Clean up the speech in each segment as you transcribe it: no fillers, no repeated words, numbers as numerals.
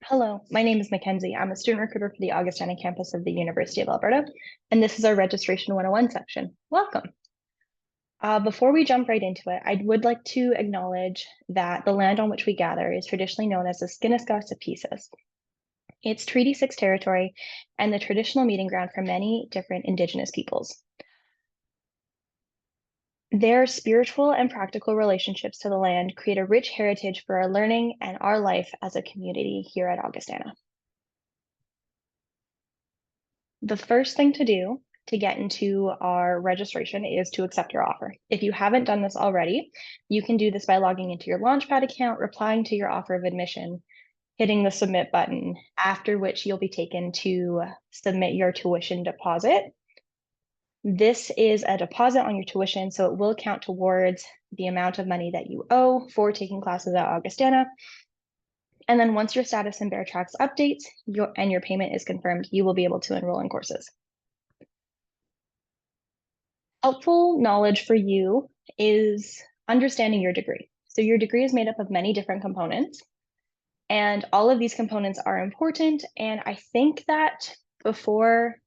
Hello, my name is Mackenzie. I'm a student recruiter for the Augustana campus of the University of Alberta, and this is our Registration 101 section. Welcome. Before we jump right into it, I would like to acknowledge that the land on which we gather is traditionally known as the Skinnesgassapieces. It's Treaty 6 territory and the traditional meeting ground for many different Indigenous peoples. Their spiritual and practical relationships to the land create a rich heritage for our learning and our life as a community here at Augustana. The first thing to do to get into our registration is to accept your offer. If you haven't done this already, you can do this by logging into your Launchpad account, replying to your offer of admission, hitting the submit button, after which you'll be taken to submit your tuition deposit. This is a deposit on your tuition, so it will count towards the amount of money that you owe for taking classes at Augustana. And then once your status in Bear Tracks updates and your payment is confirmed, you will be able to enroll in courses. Helpful knowledge for you is understanding your degree. So your degree is made up of many different components, and all of these components are important. And I think that before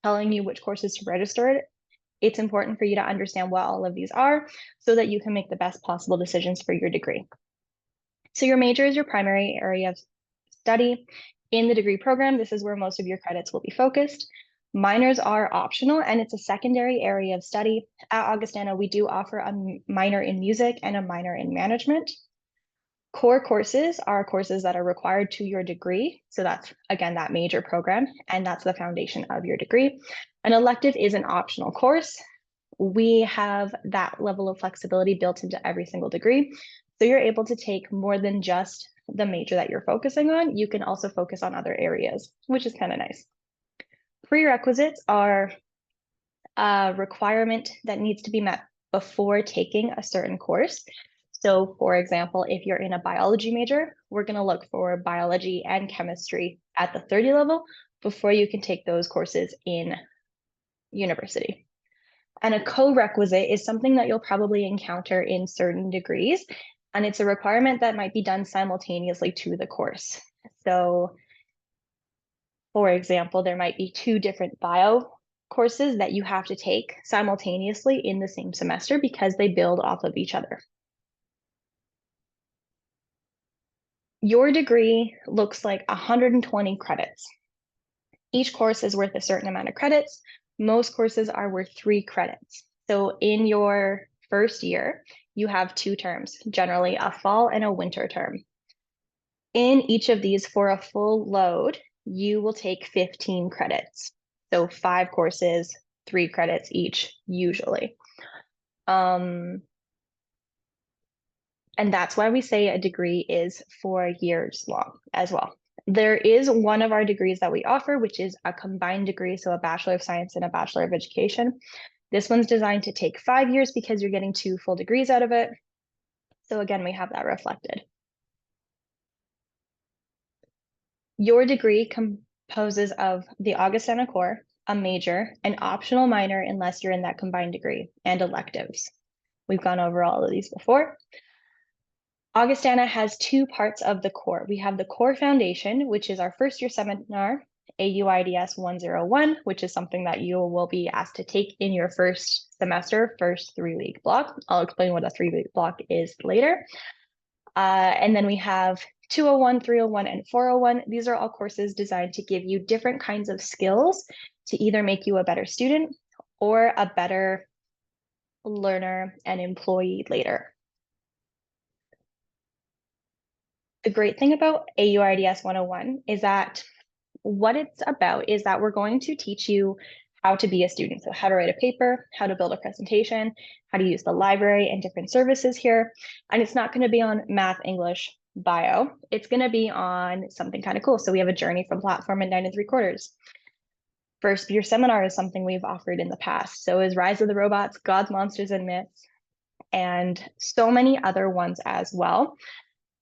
telling you which courses to register, it's important for you to understand what all of these are so that you can make the best possible decisions for your degree. So your major is your primary area of study. In the degree program, this is where most of your credits will be focused. Minors are optional, and it's a secondary area of study. At Augustana, we do offer a minor in music and a minor in management. Core courses are courses that are required to your degree. So that's, again, that major program, and that's the foundation of your degree. An elective is an optional course. We have that level of flexibility built into every single degree. So you're able to take more than just the major that you're focusing on. You can also focus on other areas, which is kind of nice. Prerequisites are a requirement that needs to be met before taking a certain course. So for example, if you're in a biology major, we're going to look for biology and chemistry at the 30 level before you can take those courses in university. And a co-requisite is something that you'll probably encounter in certain degrees, and it's a requirement that might be done simultaneously to the course. So for example, there might be two different bio courses that you have to take simultaneously in the same semester because they build off of each other. Your degree looks like 120 credits. Each course is worth a certain amount of credits. Most courses are worth 3 credits. So in your first year, you have 2 terms, generally a fall and a winter term. In each of these, for a full load, you will take 15 credits. So 5 courses, 3 credits each, usually. And that's why we say a degree is 4 years long as well. There is one of our degrees that we offer, which is a combined degree, so a Bachelor of Science and a Bachelor of Education. This one's designed to take 5 years because you're getting 2 full degrees out of it. So again, we have that reflected. Your degree composes of the Augustana core, a major, an optional minor unless you're in that combined degree, and electives. We've gone over all of these before. Augustana has 2 parts of the core. We have the core foundation, which is our first year seminar, AUIDS 101, which is something that you will be asked to take in your first semester, first 3-week block. I'll explain what a 3-week block is later. And then we have 201, 301, and 401. These are all courses designed to give you different kinds of skills to either make you a better student or a better learner and employee later. The great thing about AURDS 101 is that what it's about is that we're going to teach you how to be a student. So how to write a paper, how to build a presentation, how to use the library and different services here. And it's not going to be on math, English, bio. It's going to be on something kind of cool. So we have a journey from platform and 9 3/4. First year seminar is something we've offered in the past. So is Rise of the Robots, Gods, Monsters, and Myths, and so many other ones as well.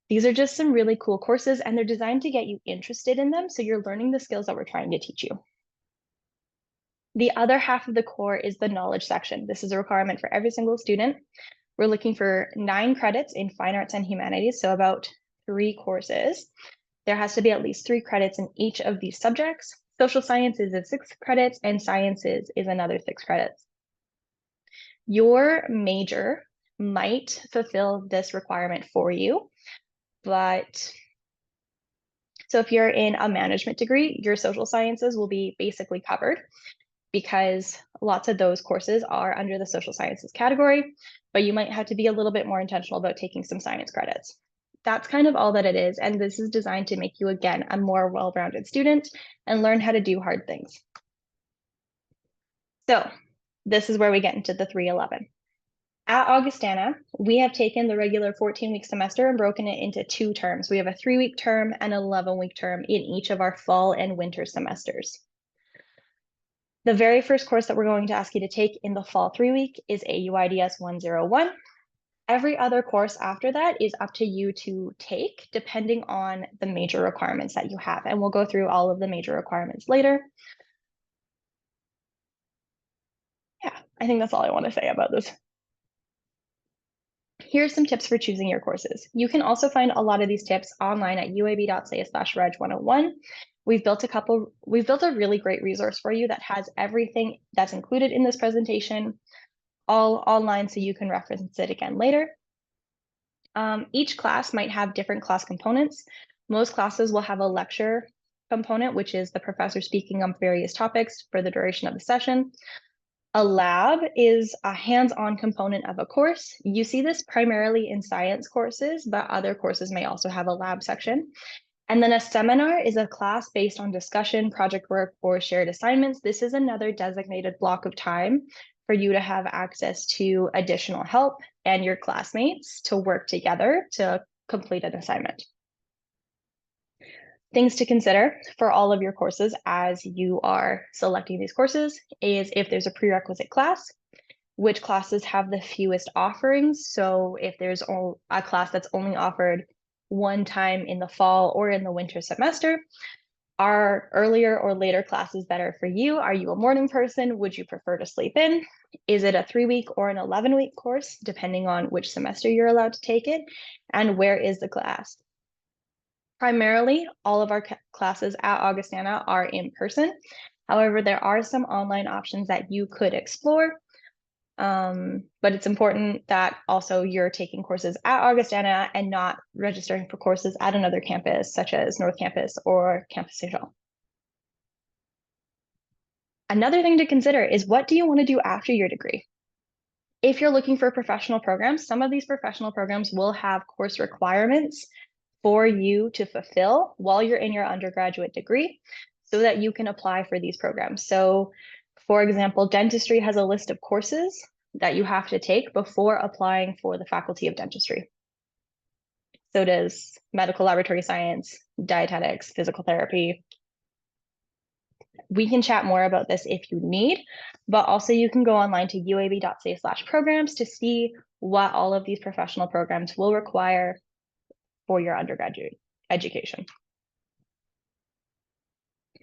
These are just some really cool courses, and they're designed to get you interested in them, so you're learning the skills that we're trying to teach you. The other half of the core is the knowledge section. This is a requirement for every single student. We're looking for 9 credits in fine arts and humanities, so about 3 courses. There has to be at least 3 credits in each of these subjects. Social sciences is 6 credits, and sciences is another 6 credits. Your major might fulfill this requirement for you, but so if you're in a management degree, your social sciences will be basically covered because lots of those courses are under the social sciences category, but you might have to be a little bit more intentional about taking some science credits. That's kind of all that it is, and this is designed to make you, again, a more well-rounded student and learn how to do hard things. So this is where we get into the 311. At Augustana, we have taken the regular 14-week semester and broken it into 2 terms. We have a 3-week term and an 11-week term in each of our fall and winter semesters. The very first course that we're going to ask you to take in the fall 3-week is AUIDS 101. Every other course after that is up to you to take, depending on the major requirements that you have. And we'll go through all of the major requirements later. Yeah, I think that's all I want to say about this. Here's some tips for choosing your courses. You can also find a lot of these tips online at uab.ca/reg101. We've built a really great resource for you that has everything that's included in this presentation, all online, so you can reference it again later. Each class might have different class components. Most classes will have a lecture component, which is the professor speaking on various topics for the duration of the session. A lab is a hands-on component of a course. You see this primarily in science courses, but other courses may also have a lab section. And then a seminar is a class based on discussion, project work, or shared assignments. This is another designated block of time for you to have access to additional help and your classmates to work together to complete an assignment. Things to consider for all of your courses as you are selecting these courses is if there's a prerequisite class, which classes have the fewest offerings. So if there's a class that's only offered one time in the fall or in the winter semester, are earlier or later classes better for you? Are you a morning person? Would you prefer to sleep in? Is it a 3-week or an 11-week course, depending on which semester you're allowed to take it? And where is the class? Primarily, all of our classes at Augustana are in person. However, there are some online options that you could explore. But it's important that also you're taking courses at Augustana and not registering for courses at another campus, such as North Campus or Campus St. Jean. Another thing to consider is, what do you want to do after your degree? If you're looking for professional programs, some of these professional programs will have course requirements for you to fulfill while you're in your undergraduate degree so that you can apply for these programs. So, for example, dentistry has a list of courses that you have to take before applying for the Faculty of Dentistry. So does medical laboratory science, dietetics, physical therapy. We can chat more about this if you need, but also you can go online to uab.ca/programs to see what all of these professional programs will require for your undergraduate education.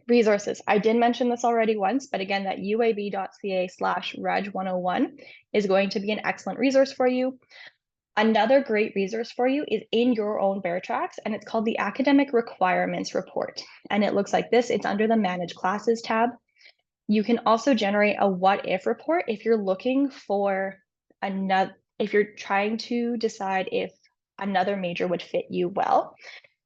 Resources. I did mention this already once, but again, that uab.ca/reg101 is going to be an excellent resource for you. Another great resource for you is in your own Bear Tracks, and it's called the Academic Requirements Report. And it looks like this. It's under the Manage Classes tab. You can also generate a what if report if you're looking for if you're trying to decide if another major would fit you well.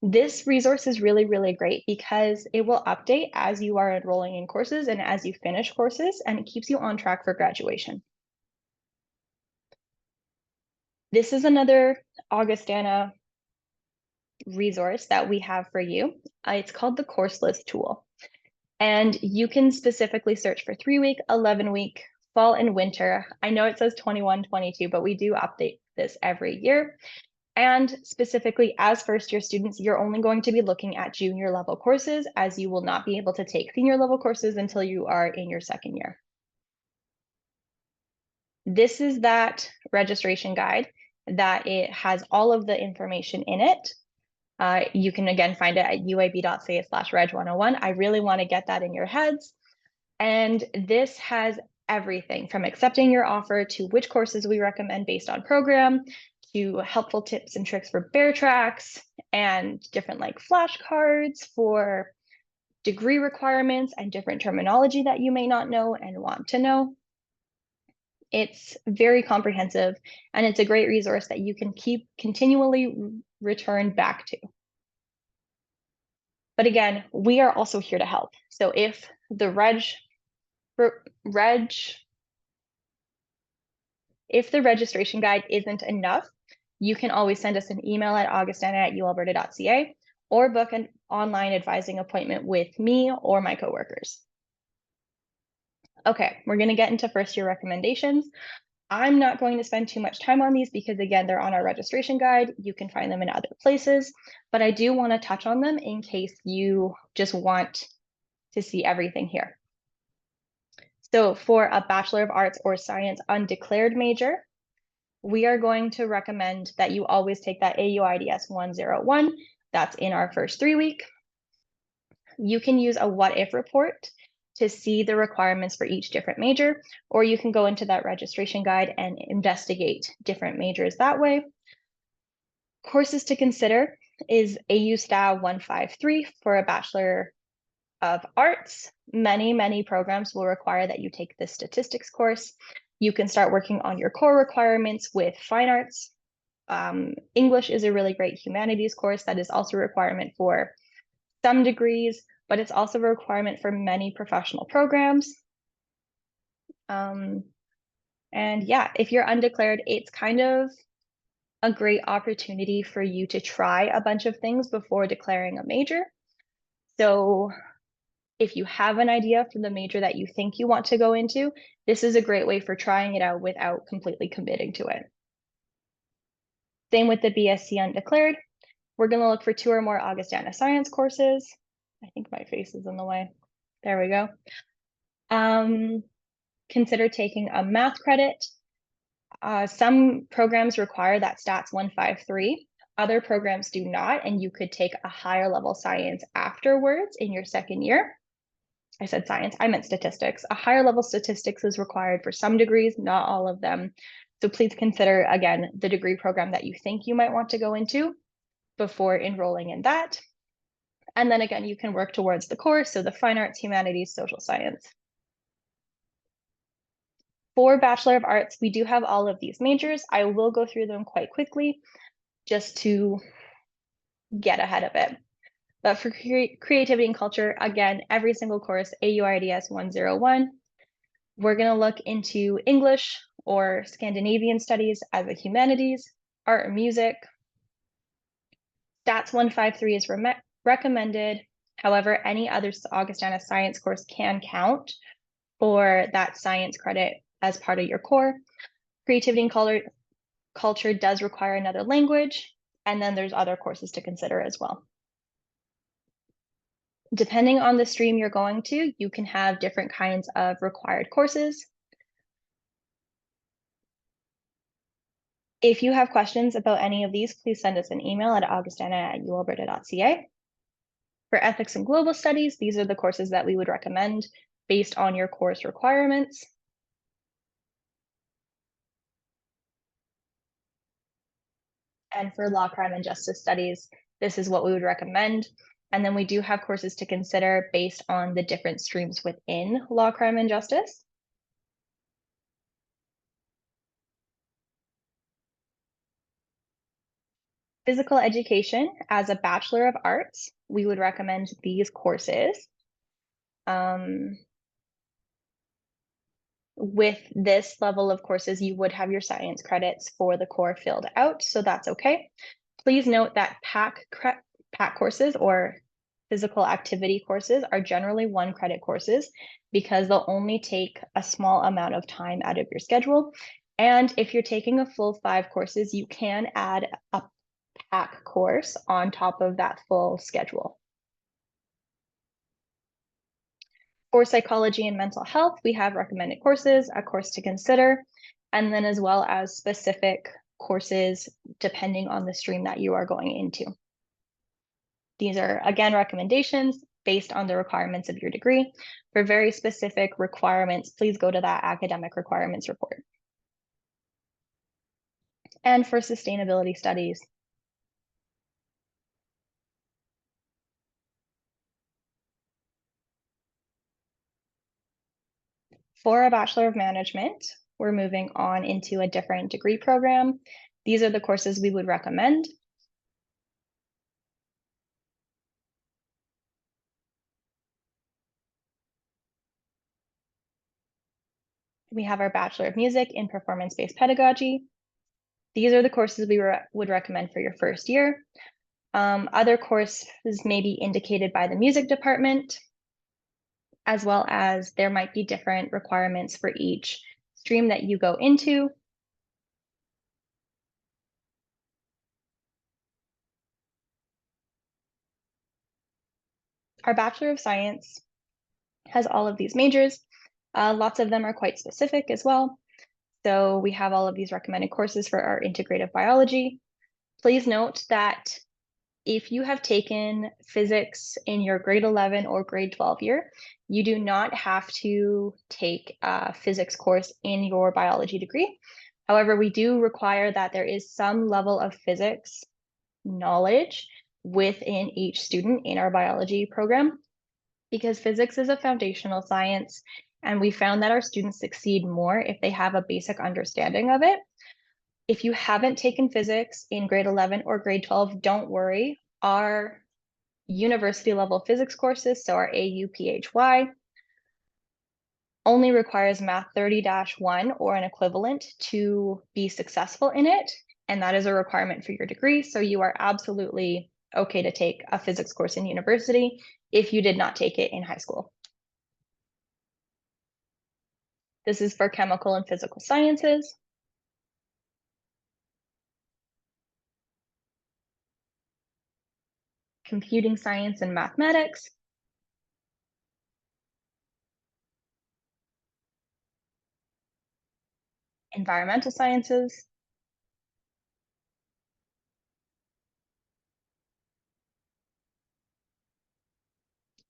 This resource is really, really great because it will update as you are enrolling in courses and as you finish courses, and it keeps you on track for graduation. This is another Augustana resource that we have for you. It's called the Course List tool. And you can specifically search for 3-week, 11-week, fall and winter. I know it says 21, 22, but we do update this every year. And specifically as first-year students, you're only going to be looking at junior level courses, as you will not be able to take senior level courses until you are in your second year. This is that registration guide that it has all of the information in it. You can again find it at uab.ca/reg101. I really want to get that in your heads. And this has everything from accepting your offer to which courses we recommend based on program, to helpful tips and tricks for bear tracks and different like flashcards for degree requirements and different terminology that you may not know and want to know. It's very comprehensive, and it's a great resource that you can keep continually return back to. But again, we are also here to help. So if the if the registration guide isn't enough, you can always send us an email at augustana@ualberta.ca or book an online advising appointment with me or my coworkers. Okay, we're going to get into first year recommendations. I'm not going to spend too much time on these because, again, they're on our registration guide. You can find them in other places, but I do want to touch on them in case you just want to see everything here. So for a Bachelor of Arts or Science undeclared major, we are going to recommend that you always take that AUIDS 101. That's in our first 3-week. You can use a what if report to see the requirements for each different major, or you can go into that registration guide and investigate different majors that way. Courses to consider is AU Stat 153 for a Bachelor of Arts. Many programs will require that you take the statistics course. You can start working on your core requirements with fine arts. English is a really great humanities course that is also a requirement for some degrees, but it's also a requirement for many professional programs. And yeah, if you're undeclared, it's kind of a great opportunity for you to try a bunch of things before declaring a major. So if you have an idea for the major that you think you want to go into, this is a great way for trying it out without completely committing to it. Same with the BSc undeclared. We're going to look for 2 or more Augustana science courses. I think my face is in the way. There we go. Consider taking a math credit. Some programs require that Stats 153. Other programs do not, and you could take a higher level science afterwards in your second year. I said science, I meant statistics. A higher level statistics is required for some degrees, not all of them. So please consider, again, the degree program that you think you might want to go into before enrolling in that. And then again, you can work towards the course, so the fine arts, humanities, social science. For Bachelor of Arts, we do have all of these majors. I will go through them quite quickly just to get ahead of it. But for creativity and culture, again, every single course, AUIDS 101. We're going to look into English or Scandinavian studies as a humanities, art and music. Stats 153 is recommended. However, any other Augustana science course can count for that science credit as part of your core. Creativity and culture does require another language, and then there's other courses to consider as well. Depending on the stream you're going to, you can have different kinds of required courses. If you have questions about any of these, please send us an email at augustana@ualberta.ca. For ethics and global studies, these are the courses that we would recommend based on your course requirements. And for law, crime, and justice studies, this is what we would recommend. And then we do have courses to consider based on the different streams within law, crime, and justice. Physical education, as a Bachelor of Arts, we would recommend these courses. With this level of courses, you would have your science credits for the core filled out, so that's okay. Please note that PAC courses or physical activity courses are generally 1 credit courses because they'll only take a small amount of time out of your schedule. And if you're taking a full 5 courses, you can add a PAC course on top of that full schedule. For psychology and mental health, we have recommended courses, a course to consider, and then as well as specific courses depending on the stream that you are going into. These are, again, recommendations based on the requirements of your degree. For very specific requirements, please go to that academic requirements report. and for sustainability studies. For a Bachelor of Management, we're moving on into a different degree program. These are the courses we would recommend. We have our Bachelor of Music in Performance-Based Pedagogy. These are the courses we would recommend for your first year. Other courses may be indicated by the music department, as well as there might be different requirements for each stream that you go into. Our Bachelor of Science has all of these majors. Lots of them are quite specific as well. So we have all of these recommended courses for our integrative biology. Please note that if you have taken physics in your grade 11 or grade 12 year, you do not have to take a physics course in your biology degree. However, we do require that there is some level of physics knowledge within each student in our biology program, because physics is a foundational science, and we found that our students succeed more if they have a basic understanding of it. If you haven't taken physics in grade 11 or grade 12, don't worry. Our university level physics courses, so our AUPHY, only requires Math 30-1 or an equivalent to be successful in it, and that is a requirement for your degree. So you are absolutely okay to take a physics course in university if you did not take it in high school. This is for chemical and physical sciences. Computing science and mathematics. Environmental sciences.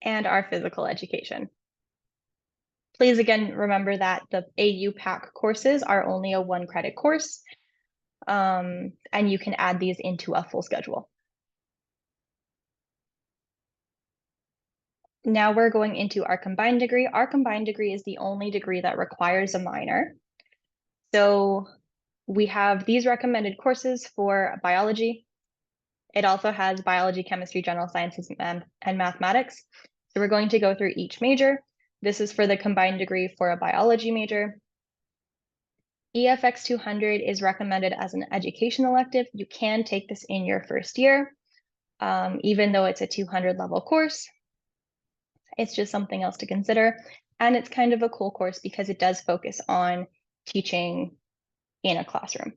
And our physical education. Please again remember that the AU PAC courses are only a 1-credit course, and you can add these into a full schedule. Now we're going into our combined degree. Our combined degree is the only degree that requires a minor. So we have these recommended courses for biology. It also has biology, chemistry, general sciences, and mathematics. So we're going to go through each major. This is for the combined degree for a biology major. EFX 200 is recommended as an education elective. You can take this in your first year, even though it's a 200 level course. It's just something else to consider. And it's kind of a cool course because it does focus on teaching in a classroom.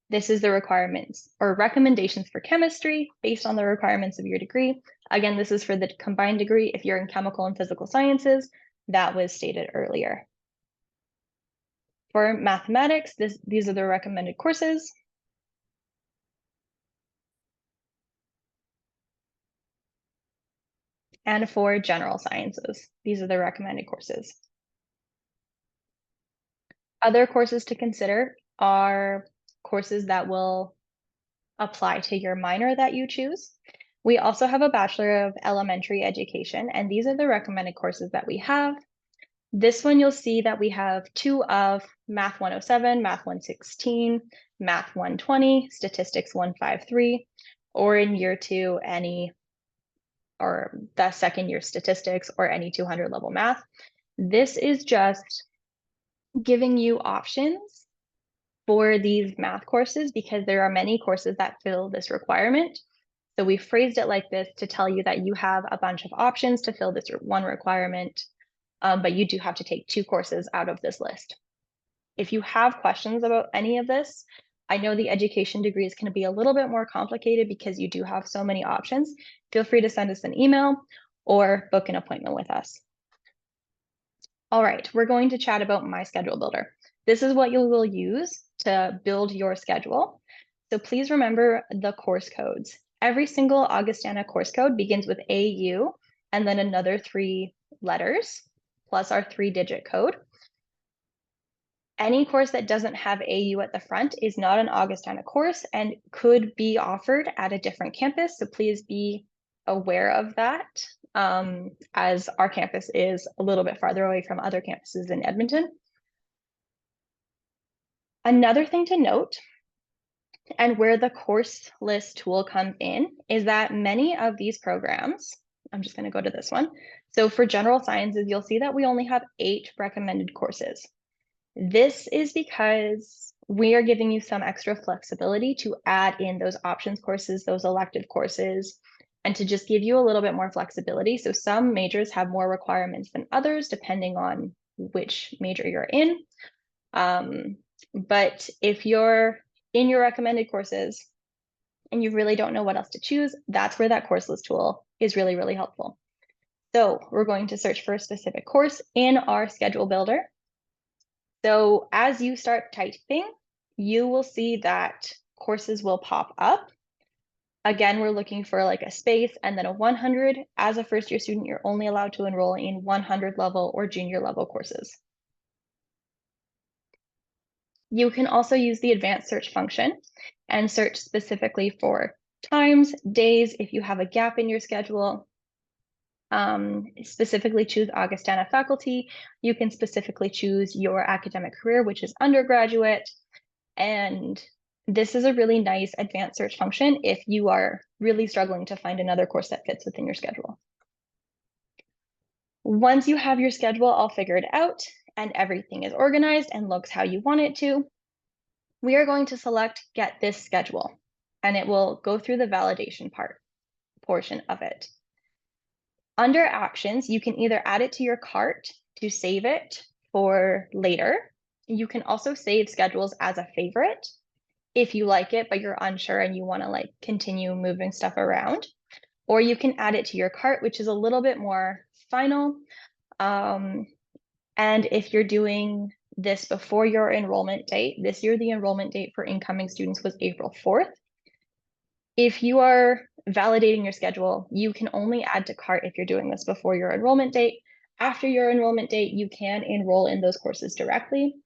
This is the requirements or recommendations for chemistry based on the requirements of your degree. Again, this is for the combined degree. If you're in chemical and physical sciences, that was stated earlier. For mathematics, these are the recommended courses. And for general sciences, these are the recommended courses. Other courses to consider are courses that will apply to your minor that you choose. We also have a Bachelor of Elementary Education, and these are the recommended courses that we have. This one, you'll see that we have 2 of Math 107, Math 116, Math 120, Statistics 153, or in year 2, any, or the second year statistics or any 200 level math. This is just giving you options for these math courses because there are many courses that fill this requirement. So we phrased it like this to tell you that you have a bunch of options to fill this one requirement, but you do have to take 2 courses out of this list. If you have questions about any of this, I know the education degree is going to be a little bit more complicated because you do have so many options. Feel free to send us an email or book an appointment with us. All right, we're going to chat about My Schedule Builder. This is what you will use to build your schedule. So please remember the course codes. Every single Augustana course code begins with AU and then another 3 letters plus our 3-digit code. Any course that doesn't have AU at the front is not an Augustana course and could be offered at a different campus. So please be aware of that, as our campus is a little bit farther away from other campuses in Edmonton. Another thing to note, and where the course list tool comes in, is that many of these programs, I'm just going to go to this one. So for general sciences, you'll see that we only have 8 recommended courses. This is because we are giving you some extra flexibility to add in those options courses, those elective courses, and to just give you a little bit more flexibility. So some majors have more requirements than others, depending on which major you're in. But if you're in your recommended courses and you really don't know what else to choose, that's where that course list tool is really, really helpful. So we're going to search for a specific course in our schedule builder. So as you start typing, you will see that courses will pop up. Again, we're looking for like a space and then a 100. As a first year student, you're only allowed to enroll in 100 level or junior level courses. You can also use the advanced search function and search specifically for times, days, if you have a gap in your schedule. Specifically choose Augustana faculty. You can specifically choose your academic career, which is undergraduate. And this is a really nice advanced search function if you are really struggling to find another course that fits within your schedule. Once you have your schedule all figured out and everything is organized and looks how you want it to, we are going to select Get This Schedule, and it will go through the validation portion of it. Under Actions, you can either add it to your cart to save it for later. You can also save schedules as a favorite if you like it, but you're unsure and you want to like continue moving stuff around. Or you can add it to your cart, which is a little bit more final. And if you're doing this before your enrollment date, this year the enrollment date for incoming students was April 4th. If you are validating your schedule, you can only add to cart if you're doing this before your enrollment date. After your enrollment date, you can enroll in those courses directly.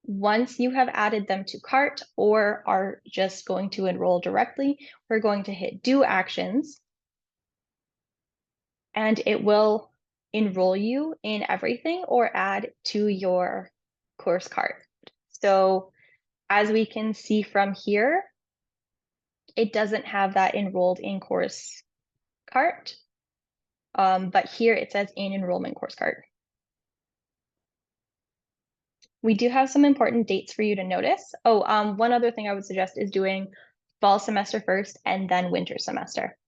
Once you have added them to cart or are just going to enroll directly, we're going to hit Do Actions, and it will enroll you in everything or add to your course cart. So as we can see from here, it doesn't have that enrolled in course cart, but here it says in enrollment course cart. We do have some important dates for you to notice. One other thing I would suggest is doing fall semester first and then winter semester.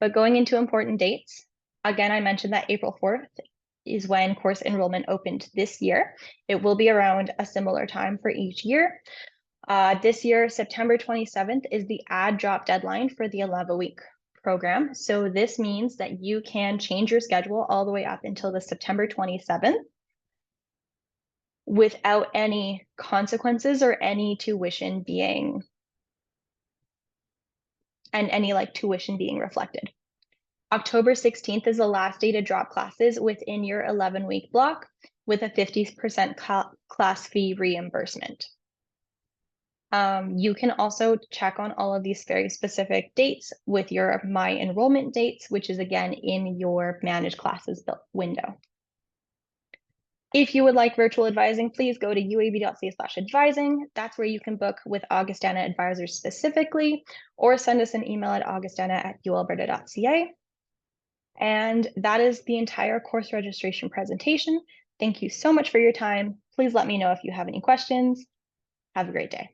But going into important dates, again, I mentioned that April 4th is when course enrollment opened this year. It will be around a similar time for each year. This year, September 27th is the add drop deadline for the 11-week program. So this means that you can change your schedule all the way up until the September 27th without any consequences or any tuition being reflected. October 16th is the last day to drop classes within your 11-week block with a 50% class fee reimbursement. You can also check on all of these very specific dates with your My Enrollment dates, which is again in your Manage Classes window. If you would like virtual advising, please go to uab.ca/advising. That's where you can book with Augustana advisors specifically, or send us an email at augustana@ualberta.ca. And that is the entire course registration presentation. Thank you so much for your time. Please let me know if you have any questions. Have a great day.